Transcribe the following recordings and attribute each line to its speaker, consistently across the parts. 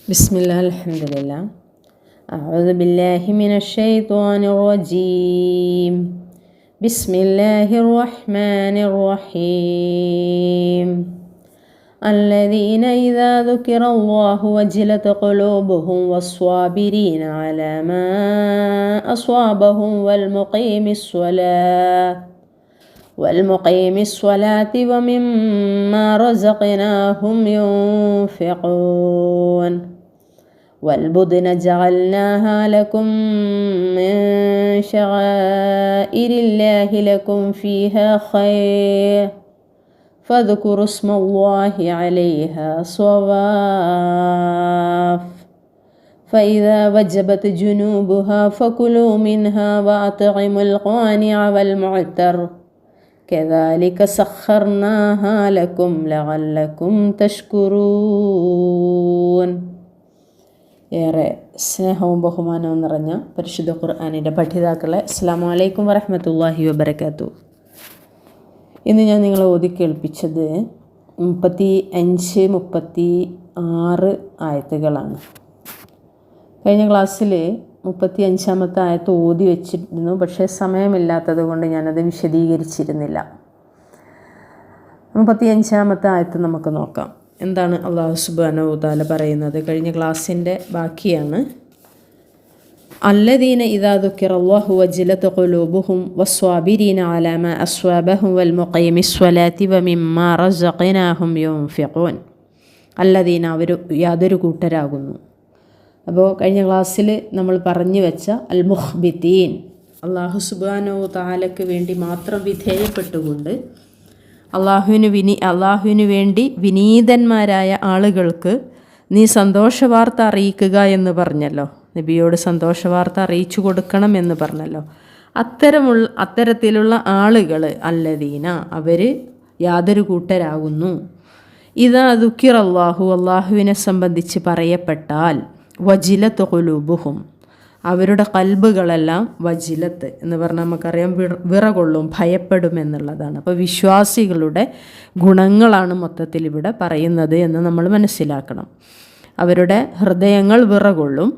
Speaker 1: ബിസ്മില്ലാ അൽഹംദുലില്ലാ അഊദു ബില്ലാഹി മിനശ് ശൈത്വാനിർ റജീം ബിസ്മില്ലാഹിർ റഹ്മാനിർ റഹീം الذين إذا ذكر الله وجلت قلوبهم والصابرين على ما أصابهم والمقيم الصلاة ومما رزقناهم ينفقون والبدن جعلناها لكم من شعائر الله لكم فيها خير فاذكروا اسم الله عليها صواف فإذا وجبت جنوبها فكلوا منها وأطعموا القانع والمعتر كذلك سخرناها لكم لعلكم تشكرون. ഏറെ സ്നേഹവും ബഹുമാനവും നിറഞ്ഞ പരിശുദ്ധ ഖുർആനിൻ്റെ പഠിതാക്കളെ അസ്സലാമു അലൈക്കും വറഹ്മത്തുള്ളാഹി വബറകാതുഹു. ഇന്ന് ഞാൻ നിങ്ങളെ ഓതി കേൾപ്പിച്ചത് 35-36 ആയത്തുകളാണ്. കഴിഞ്ഞ ക്ലാസ്സിൽ 35-ാമത്തെ ആയത്ത് ഓതി വെച്ചിരുന്നു, പക്ഷേ സമയമില്ലാത്തത് കൊണ്ട് ഞാനത് വിശദീകരിച്ചിരുന്നില്ല. 35-ാമത്തെ ആയത്ത് നമുക്ക് നോക്കാം. എന്താണ് അല്ലാഹു സുബ്ഹാനഹു വ തആല പറയുന്നത്? കഴിഞ്ഞ ക്ലാസ്സിൻ്റെ ബാക്കിയാണ്. അല്ലദീന ഇദാ ദുക്കിറല്ലാഹു വജിലത് ഖുലൂബുഹും വസ്വാബിരീന അലാ മാ അസ്വാബഹും വൽമുഖീമിസ്സലാത്തി വമിമ്മാ റസഖ്നാഹും യുൻഫിഖൂൻ. അല്ലദീന, അവർ യാതൊരു കൂട്ടരാകുന്നു. അപ്പോൾ കഴിഞ്ഞ ക്ലാസ്സിൽ നമ്മൾ പറഞ്ഞു വെച്ച അൽ മുഖ്ബിതീൻ, അല്ലാഹു സുബ്ഹാനഹു വ തആലയ്ക്ക് വേണ്ടി മാത്രം വിധേയപ്പെട്ടുകൊണ്ട് അള്ളാഹുവിന് വേണ്ടി വിനീതന്മാരായ ആളുകൾക്ക് നീ സന്തോഷവാർത്ത അറിയിക്കുക എന്ന് പറഞ്ഞല്ലോ. നബിയോട് സന്തോഷവാർത്ത അറിയിച്ചു കൊടുക്കണം എന്ന് പറഞ്ഞല്ലോ. അത്തരത്തിലുള്ള ആളുകൾ അല്ലദീന, അവർ യാതൊരു കൂട്ടരാകുന്നു. ഇദാ ദുക്കിറല്ലാഹു, അള്ളാഹുവിനെ സംബന്ധിച്ച് പറയപ്പെട്ടാൽ വജിലത്ത് ഖുലൂബുഹും, അവരുടെ കൽബുകളെല്ലാം വജിലത്ത് എന്ന് പറഞ്ഞാൽ നമുക്കറിയാം വിറകൊള്ളും, ഭയപ്പെടും എന്നുള്ളതാണ്. അപ്പോൾ വിശ്വാസികളുടെ ഗുണങ്ങളാണ് മൊത്തത്തിൽ ഇവിടെ പറയുന്നത് എന്ന് നമ്മൾ മനസ്സിലാക്കണം. അവരുടെ ഹൃദയങ്ങൾ വിറകൊള്ളും.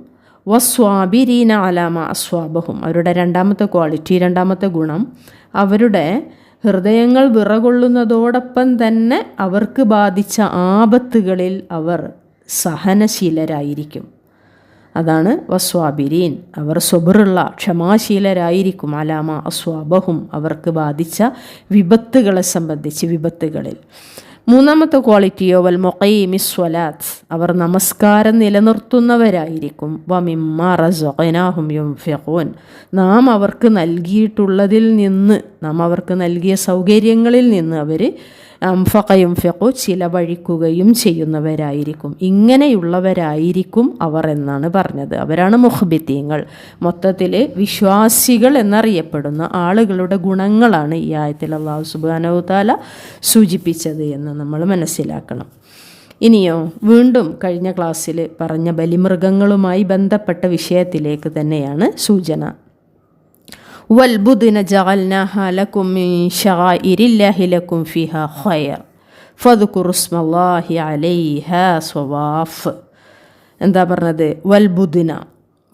Speaker 1: വസ്വാബിരീന അലാമ അസ്വാബഹും, അവരുടെ രണ്ടാമത്തെ ക്വാളിറ്റി, രണ്ടാമത്തെ ഗുണം, അവരുടെ ഹൃദയങ്ങൾ വിറകൊള്ളുന്നതോടൊപ്പം തന്നെ അവർക്ക് ബാധിച്ച ആപത്തുകളിൽ അവർ സഹനശീലരായിരിക്കും. അതാണ് വസ്വാബിരീൻ, അവർ സ്വബറുള്ള ക്ഷമാശീലരായിരിക്കും. അലാമ അസ്വാബഹും, അവർക്ക് ബാധിച്ച വിപത്തുകളെ സംബന്ധിച്ച് വിപത്തുകളിൽ. മൂന്നാമത്തെ ക്വാളിറ്റിയോ വൽമുഖീമിസ്സലാത്ത്, അവർ നമസ്കാരം നിലനിർത്തുന്നവരായിരിക്കും. വമിമ്മാ റസഖ്നാഹും യുൻഫിഖൂൻ, നാം അവർക്ക് നൽകിയിട്ടുള്ളതിൽ നിന്ന്, നാം അവർക്ക് നൽകിയ സൗകര്യങ്ങളിൽ നിന്ന് അവർ യുൻഫിഖു, ചിലവഴിക്കുകയും ചെയ്യുന്നവരായിരിക്കും. ഇങ്ങനെയുള്ളവരായിരിക്കും അവർ എന്നാണ് പറഞ്ഞത്. അവരാണ് മുഖ്ബിതീങ്ങൾ. മൊത്തത്തിൽ വിശ്വാസികൾ എന്നറിയപ്പെടുന്ന ആളുകളുടെ ഗുണങ്ങളാണ് ഈ ആയത്തിൽ അല്ലാഹു സുബ്ഹാനഹു വ തആല സൂചിപ്പിച്ചത് എന്ന് നമ്മൾ മനസ്സിലാക്കണം. ഇനിയോ വീണ്ടും കഴിഞ്ഞ ക്ലാസ്സിൽ പറഞ്ഞ ബലിമൃഗങ്ങളുമായി ബന്ധപ്പെട്ട വിഷയത്തിലേക്ക് തന്നെയാണ് സൂചന. വൽബുദ്ന ജഅൽനാഹാ ലക്കും മിൻ ശആഇരില്ലാഹി ലക്കും ഫീഹാ ഖൈർ ഫദ്കുറു ഇസ്മല്ലാഹി അലൈഹാ സ്വവാഫ്. എന്താ പറഞ്ഞത്? വൽബുദ്ന,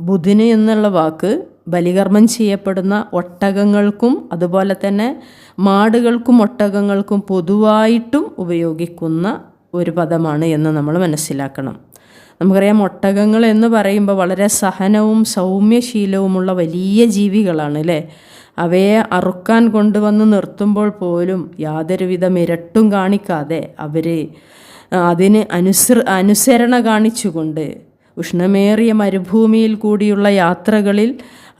Speaker 1: ബുദ്ന് എന്നുള്ള വാക്ക് ബലികർമ്മം ചെയ്യപ്പെടുന്ന ഒട്ടകങ്ങൾക്കും അതുപോലെ തന്നെ മാടുകൾക്കും ഒട്ടകങ്ങൾക്കും പൊതുവായിട്ടും ഉപയോഗിക്കുന്ന ഒരു പദമാണ് എന്ന് നമ്മൾ മനസ്സിലാക്കണം. നമുക്കറിയാം, ഒട്ടകങ്ങൾ എന്ന് പറയുമ്പോൾ വളരെ സഹനവും സൗമ്യശീലവുമുള്ള വലിയ ജീവികളാണ് അല്ലേ. അവയെ അറുക്കാൻ കൊണ്ടുവന്ന് നിർത്തുമ്പോൾ പോലും യാതൊരുവിധ മിരട്ടും കാണിക്കാതെ അവർ അതിന് അനുസരണ കാണിച്ചുകൊണ്ട് ഉഷ്ണമേറിയ മരുഭൂമിയിൽ കൂടിയുള്ള യാത്രകളിൽ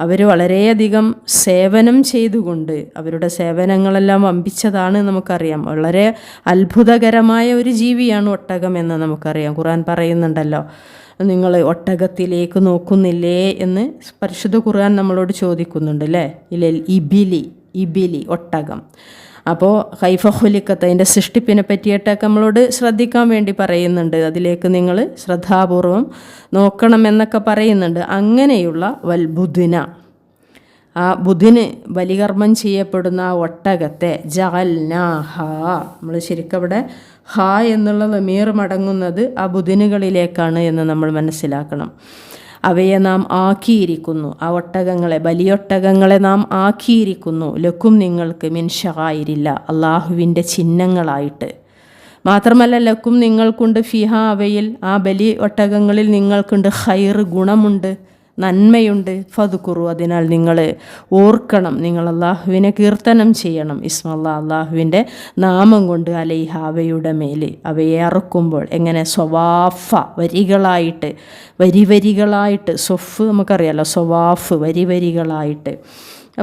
Speaker 1: അവർ വളരെയധികം സേവനം ചെയ്തുകൊണ്ട്, അവരുടെ സേവനങ്ങളെല്ലാം വമ്പിച്ചതാണ് നമുക്കറിയാം. വളരെ അത്ഭുതകരമായ ഒരു ജീവിയാണ് ഒട്ടകം എന്ന് നമുക്കറിയാം. ഖുർആൻ പറയുന്നുണ്ടല്ലോ, നിങ്ങൾ ഒട്ടകത്തിലേക്ക് നോക്കുന്നില്ലേ എന്ന് പരിശുദ്ധ ഖുർആൻ നമ്മളോട് ചോദിക്കുന്നുണ്ട് അല്ലേ. ഇബിലി ഒട്ടകം. അപ്പോൾ കൈഫ ഖുലിഖത്ത്, അതിൻ്റെ സൃഷ്ടിപ്പിനെ പറ്റിയിട്ടൊക്കെ നമ്മളോട് ശ്രദ്ധിക്കാൻ വേണ്ടി പറയുന്നുണ്ട്. അതിലേക്ക് നിങ്ങൾ ശ്രദ്ധാപൂർവം നോക്കണം എന്നൊക്കെ പറയുന്നുണ്ട്. അങ്ങനെയുള്ള വൽബുദ്ന, ആ ബുധിന് ബലികർമ്മം ചെയ്യപ്പെടുന്ന ആ ഒട്ടകത്തെ ജഅൽനാഹ, നമ്മൾ ശരിക്കും അവിടെ ഹ എന്നുള്ള ലമീർ മടങ്ങുന്നത് ആ ബുധിനുകളിലേക്കാണ് എന്ന് നമ്മൾ മനസ്സിലാക്കണം. അവയെ നാം ആക്കിയിരിക്കുന്നു, ആ ഒട്ടകങ്ങളെ, ബലിയൊട്ടകങ്ങളെ നാം ആക്കിയിരിക്കുന്നു, ലക്കും നിങ്ങൾക്ക് മിൻ ശആയിരില്ല, അള്ളാഹുവിൻ്റെ ചിഹ്നങ്ങളായിട്ട്. മാത്രമല്ല ലക്കും നിങ്ങൾക്കുണ്ട് ഫിഹ അവയിൽ, ആ ബലി ഒട്ടകങ്ങളിൽ നിങ്ങൾക്കുണ്ട് ഖൈർ ഗുണമുണ്ട്, നന്മയുണ്ട്. ഫദ്കുറു അതിനാൽ നിങ്ങൾ ഓർക്കണം, നിങ്ങൾ അള്ളാഹുവിനെ കീർത്തനം ചെയ്യണം. ഇസ്മല്ലാ അള്ളാഹുവിൻ്റെ നാമം കൊണ്ട് അലൈഹ അവയുടെ മേൽ, അവയെ അറുക്കുമ്പോൾ എങ്ങനെ സ്വവാഫ വരികളായിട്ട്, വരികളായിട്ട്. സൊഫ് നമുക്കറിയാലോ, സ്വവാഫ് വരികളായിട്ട്.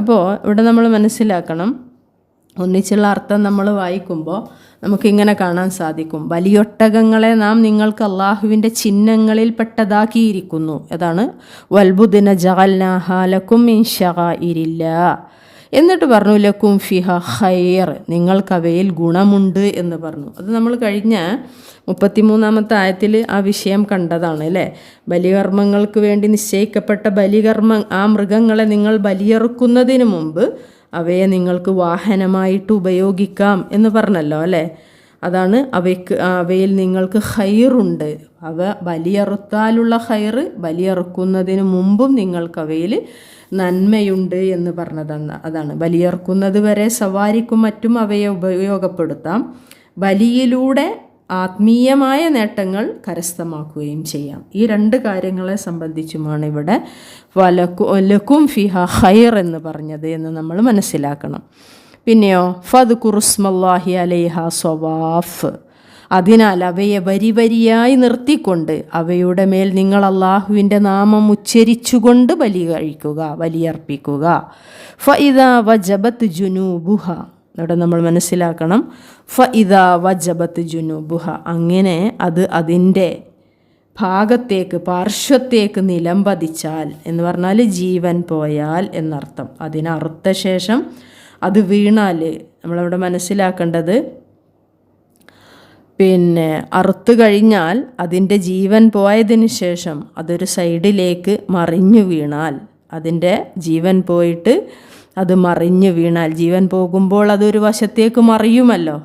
Speaker 1: അപ്പോൾ ഇവിടെ നമ്മൾ മനസ്സിലാക്കണം, ഒന്നിച്ചുള്ള അർത്ഥം നമ്മൾ വായിക്കുമ്പോൾ നമുക്കിങ്ങനെ കാണാൻ സാധിക്കും. ബലിയൊട്ടകങ്ങളെ നാം നിങ്ങൾക്ക് അള്ളാഹുവിൻ്റെ ചിഹ്നങ്ങളിൽ പെട്ടതാക്കിയിരിക്കുന്നു. അതാണ് വൽബുദിന ജഅൽനാഹ ലക്കും മിൻ ശആഇരില്ലാ. എന്നിട്ട് പറഞ്ഞു ലക്കും ഫിഹ ഖൈർ, നിങ്ങൾക്കവയിൽ ഗുണമുണ്ട് എന്ന് പറഞ്ഞു. അത് നമ്മൾ കഴിഞ്ഞ 33-ാമത്തെ ആയത്തിൽ ആ വിഷയം കണ്ടതാണ് അല്ലേ. ബലികർമ്മങ്ങൾക്ക് വേണ്ടി നിശ്ചയിക്കപ്പെട്ട ആ മൃഗങ്ങളെ നിങ്ങൾ ബലിയറുക്കുന്നതിന് മുമ്പ് അവയെ നിങ്ങൾക്ക് വാഹനമായിട്ട് ഉപയോഗിക്കാം എന്ന് പറഞ്ഞല്ലോ അല്ലേ. അതാണ് അവയിൽ നിങ്ങൾക്ക് ഖൈറുണ്ട്. അവ ബലിയറുത്താലുള്ള ഖൈർ, ബലിയറുക്കുന്നതിന് മുമ്പും നിങ്ങൾക്കവയിൽ നന്മയുണ്ട് എന്ന് പറഞ്ഞതാണ്. അതാണ് ബലിയറുക്കുന്നത് വരെ സവാരിക്കും മറ്റും അവയെ ഉപയോഗപ്പെടുത്താം. ബലിയിലൂടെ ആത്മീയമായ നേട്ടങ്ങൾ കരസ്ഥമാക്കുകയും ചെയ്യാം. ഈ രണ്ട് കാര്യങ്ങളെ സംബന്ധിച്ചുമാണ് ഇവിടെ ലക്കും ഫിഹ ഖൈർ എന്ന് പറഞ്ഞത് എന്ന് നമ്മൾ മനസ്സിലാക്കണം. പിന്നെയോ ഫദ്കുറുസ്മല്ലാഹി അലൈഹ സ്വവാഫ്, അതിനാൽ അവയെ വരിയായി നിർത്തിക്കൊണ്ട് അവയുടെ മേൽ നിങ്ങൾ അള്ളാഹുവിൻ്റെ നാമം ഉച്ചരിച്ചുകൊണ്ട് ബലിയർപ്പിക്കുക. ഫഇദാ വജബത്ത് ജുനൂബുഹ, ഇവിടെ നമ്മൾ മനസ്സിലാക്കണം ഫഇദാ വജബത്ത് ജുനൂബുഹ, അങ്ങനെ അത് അതിൻ്റെ ഭാഗത്തേക്ക്, പാർശ്വത്തേക്ക് നിലംപതിച്ചാൽ എന്ന് പറഞ്ഞാൽ ജീവൻ പോയാൽ എന്നർത്ഥം. അതിനറുത്ത ശേഷം അത് വീണാൽ നമ്മളവിടെ മനസ്സിലാക്കേണ്ടത്, അറുത്ത് കഴിഞ്ഞാൽ അതിൻ്റെ ജീവൻ പോയതിന് ശേഷം അതൊരു സൈഡിലേക്ക് മറിഞ്ഞു വീണാൽ, അതിൻ്റെ ജീവൻ പോയിട്ട് അത് മറിഞ്ഞു വീണാൽ, ജീവൻ പോകുമ്പോൾ അതൊരു വശത്തേക്ക് മറിയുമല്ലോ,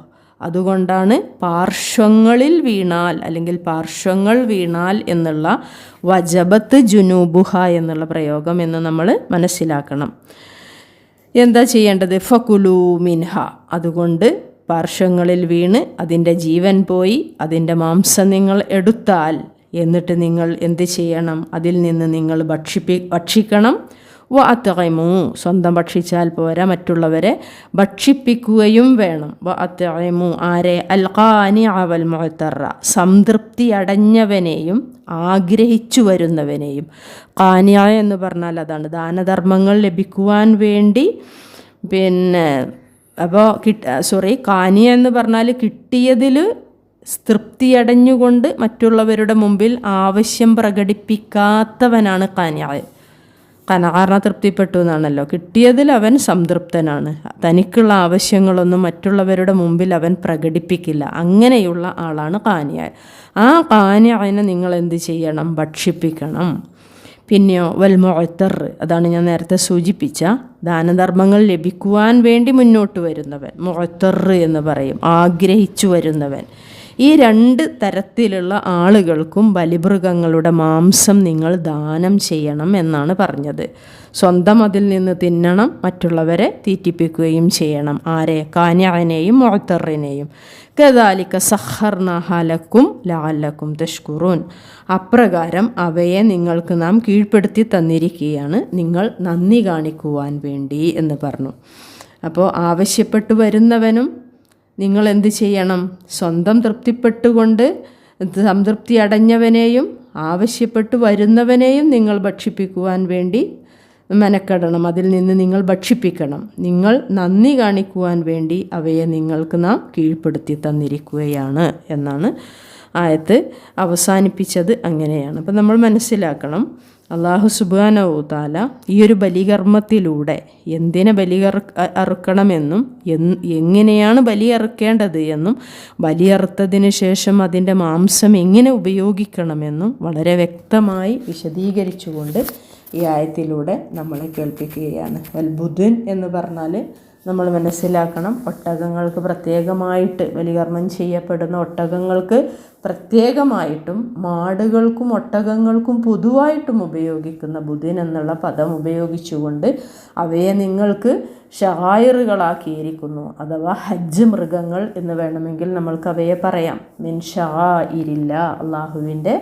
Speaker 1: അതുകൊണ്ടാണ് പാർശ്വങ്ങളിൽ വീണാൽ അല്ലെങ്കിൽ പാർശ്വങ്ങൾ വീണാൽ എന്നുള്ള വജബത്ത് ജുനൂബുഹ എന്നുള്ള പ്രയോഗം എന്ന് നമ്മൾ മനസ്സിലാക്കണം. എന്താ ചെയ്യേണ്ടത്? ഫകുലൂ മിൻഹ, അതുകൊണ്ട് പാർശ്വങ്ങളിൽ വീണ് അതിൻ്റെ ജീവൻ പോയി അതിൻ്റെ മാംസം നിങ്ങൾ എടുത്താൽ, എന്നിട്ട് നിങ്ങൾ എന്ത് ചെയ്യണം? അതിൽ നിന്ന് നിങ്ങൾ ഭക്ഷിക്കണം. വഅത്ഇമു, സ്വന്തം ഭക്ഷിച്ചാൽ പോരാ, മറ്റുള്ളവരെ ഭക്ഷിപ്പിക്കുകയും വേണം. വഅത്ഇമു ആരെ? അൽ ഖാനിഅ വൽ മുഅ്തറ, സംതൃപ്തി അടഞ്ഞവനെയും ആഗ്രഹിച്ചു വരുന്നവനെയും. ഖാനിഅ എന്ന് പറഞ്ഞാൽ അതാണ് ദാനധർമ്മങ്ങൾ ലഭിക്കുവാൻ വേണ്ടി. ഖാനിഅ എന്ന് പറഞ്ഞാൽ കിട്ടിയതിൽ തൃപ്തിയടഞ്ഞുകൊണ്ട് മറ്റുള്ളവരുടെ മുമ്പിൽ ആവശ്യം പ്രകടിപ്പിക്കാത്തവനാണ് ഖാനിഅ. ഖനാഅ തൃപ്തിപ്പെട്ടു എന്നാണല്ലോ. കിട്ടിയതിൽ അവൻ സംതൃപ്തനാണ്, തനിക്കുള്ള ആവശ്യങ്ങളൊന്നും മറ്റുള്ളവരുടെ മുമ്പിൽ അവൻ പ്രകടിപ്പിക്കില്ല. അങ്ങനെയുള്ള ആളാണ് ഖാനിഅ. ആ ഖാനിഅനെ നിങ്ങൾ എന്ത് ചെയ്യണം? ഭക്ഷിപ്പിക്കണം. പിന്നെയോ വൽ മുഅ്തർ, അതാണ് ഞാൻ നേരത്തെ സൂചിപ്പിച്ച ദാനധർമ്മങ്ങൾ ലഭിക്കുവാൻ വേണ്ടി മുന്നോട്ട് വരുന്നവൻ, മുഅ്തർ എന്ന് പറയും, ആഗ്രഹിച്ചു വരുന്നവൻ. ഈ രണ്ട് തരത്തിലുള്ള ആളുകൾക്കും ബലിമൃഗങ്ങളുടെ മാംസം നിങ്ങൾ ദാനം ചെയ്യണം എന്നാണ് പറഞ്ഞത്. സ്വന്തം അതിൽ നിന്ന് തിന്നണം, മറ്റുള്ളവരെ തീറ്റിപ്പിക്കുകയും ചെയ്യണം. ആരെ? ഖാനിഅനെയും മുഅ്തറിനെയും. കദാലിക സഖർനാഹ ലക്കും ലഅല്ലക്കും തഷ്കുറൂൻ, അപ്രകാരം അവയെ നിങ്ങൾക്ക് നാം കീഴ്പ്പെടുത്തി തന്നിരിക്കുകയാണ് നിങ്ങൾ നന്ദി കാണിക്കുവാൻ വേണ്ടി എന്ന് പറഞ്ഞു. അപ്പോൾ ആവശ്യപ്പെട്ടു വരുന്നവനും നിങ്ങൾ എന്ത് ചെയ്യണം? സ്വന്തം തൃപ്തിപ്പെട്ടുകൊണ്ട് സംതൃപ്തി അടഞ്ഞവനെയും ആവശ്യപ്പെട്ടു വരുന്നവനെയും നിങ്ങൾ ഭക്ഷിപ്പിക്കുവാൻ വേണ്ടി മെനക്കെടണം, അതിൽ നിന്ന് നിങ്ങൾ ഭക്ഷിപ്പിക്കണം. നിങ്ങൾ നന്ദി കാണിക്കുവാൻ വേണ്ടി അവയെ നിങ്ങൾക്ക് നാം കീഴ്പ്പെടുത്തി തന്നിരിക്കുകയാണ് എന്നാണ് ആയത്ത് അവസാനിപ്പിച്ചത്. അങ്ങനെയാണ്. അപ്പം നമ്മൾ മനസ്സിലാക്കണം, അല്ലാഹു സുബ്ഹാനഹു വ തആല ഈ ഒരു ബലികർമ്മത്തിലൂടെ എന്തിനെ അറുക്കണമെന്നും എങ്ങനെയാണ് ബലിയറുക്കേണ്ടത് എന്നും ബലിയറുത്തതിന് ശേഷം അതിൻ്റെ മാംസം എങ്ങനെ ഉപയോഗിക്കണമെന്നും വളരെ വ്യക്തമായി വിശദീകരിച്ചുകൊണ്ട് ഈ ആയത്തിലൂടെ നമ്മളെ കേൾപ്പിക്കുകയാണ്. വൽ ബുദുൻ എന്ന് പറഞ്ഞാൽ നമ്മൾ മനസ്സിലാക്കണം, ഒട്ടകങ്ങൾക്ക് പ്രത്യേകമായിട്ട് ബലികർമ്മം ചെയ്യപ്പെടുന്ന ഒട്ടകങ്ങൾക്ക് പ്രത്യേകമായിട്ടും മാടുകൾക്കും ഒട്ടകങ്ങൾക്കും പൊതുവായിട്ടും ഉപയോഗിക്കുന്ന ബുദിൻ എന്നുള്ള പദം ഉപയോഗിച്ചുകൊണ്ട് അവയെ നിങ്ങൾക്ക് ഷായിറുകളാക്കിയിരിക്കുന്നു, അഥവാ ഹജ്ജ് മൃഗങ്ങൾ എന്ന് വേണമെങ്കിൽ നമ്മൾക്ക് അവയെ പറയാം. മിൻ ഷായിരില്ല, അള്ളാഹുവിൻ്റെ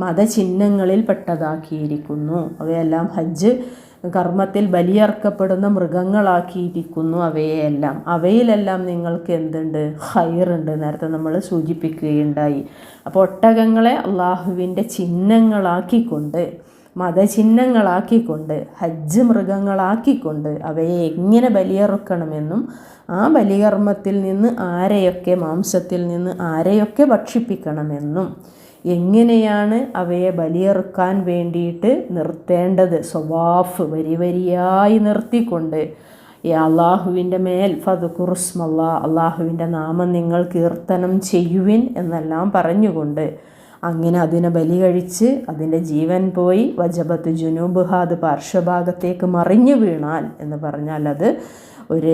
Speaker 1: മതചിഹ്നങ്ങളിൽ പെട്ടതാക്കിയിരിക്കുന്നു. അവയെല്ലാം ഹജ്ജ് കർമ്മത്തിൽ ബലിയർക്കപ്പെടുന്ന മൃഗങ്ങളാക്കിയിരിക്കുന്നു അവയെല്ലാം. അവയിലെല്ലാം നിങ്ങൾക്ക് എന്തുണ്ട്? ഖൈറുണ്ട്. നേരത്തെ നമ്മൾ സൂചിപ്പിക്കുകയുണ്ടായി. അപ്പോൾ ഒട്ടകങ്ങളെ അള്ളാഹുവിൻ്റെ ചിഹ്നങ്ങളാക്കിക്കൊണ്ട്, മതചിഹ്നങ്ങളാക്കിക്കൊണ്ട്, ഹജ്ജ് മൃഗങ്ങളാക്കിക്കൊണ്ട് അവയെ എങ്ങനെ ബലിയറുക്കണമെന്നും ആ ബലികർമ്മത്തിൽ നിന്ന് ആരെയൊക്കെ, മാംസത്തിൽ നിന്ന് ആരെയൊക്കെ ഭക്ഷിപ്പിക്കണമെന്നും എങ്ങനെയാണ് അവയെ ബലിയറുക്കാൻ വേണ്ടിയിട്ട് നിർത്തേണ്ടത്, സ്വവാഫ് വരി വരിയായി നിർത്തിക്കൊണ്ട് അള്ളാഹുവിൻ്റെ മേൽ ഫദ്കുറുസ്മല്ലാ, അള്ളാഹുവിൻ്റെ നാമം നിങ്ങൾ കീർത്തനം ചെയ്യുവിൻ എന്നെല്ലാം പറഞ്ഞുകൊണ്ട് അങ്ങനെ അതിനെ ബലി കഴിച്ച് അതിൻ്റെ ജീവൻ പോയി വജബത്ത് ജുനൂബുഹ, അത് പാർശ്വഭാഗത്തേക്ക് മറിഞ്ഞു വീണാൽ എന്ന് പറഞ്ഞാൽ അത് ഒരു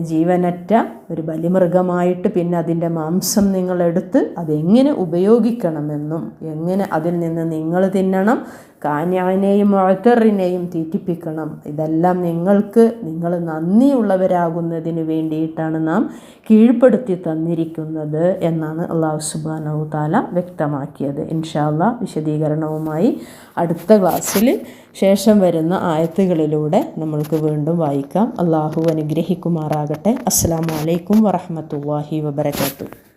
Speaker 1: ജീവനറ്റ ഒരു ബലിമൃഗമായിട്ട് പിന്നെ അതിൻ്റെ മാംസം നിങ്ങളെടുത്ത് അതെങ്ങനെ ഉപയോഗിക്കണമെന്നും എങ്ങനെ അതിൽ നിന്ന് നിങ്ങൾ തിന്നണം, കാന്യാനെയും മുഅ്തറിനെയും തീറ്റിപ്പിക്കണം, ഇതെല്ലാം നിങ്ങൾ നന്ദിയുള്ളവരാകുന്നതിന് വേണ്ടിയിട്ടാണ് നാം കീഴ്പ്പെടുത്തി തന്നിരിക്കുന്നത് എന്നാണ് അല്ലാഹു സുബ്ഹാനഹു തആല വ്യക്തമാക്കിയത്. ഇൻഷാ അല്ലാഹ് വിശദീകരണവുമായി അടുത്ത ക്ലാസ്സിൽ ശേഷം വരുന്ന ആയത്തുകളിലൂടെ നമ്മൾക്ക് വീണ്ടും വായിക്കാം. അല്ലാഹു അനുഗ്രഹിക്കുമാറാകട്ടെ. അസ്സലാമു അലൈക്കും വറഹ്മത്തുള്ളാഹി വബറകാതുഹു.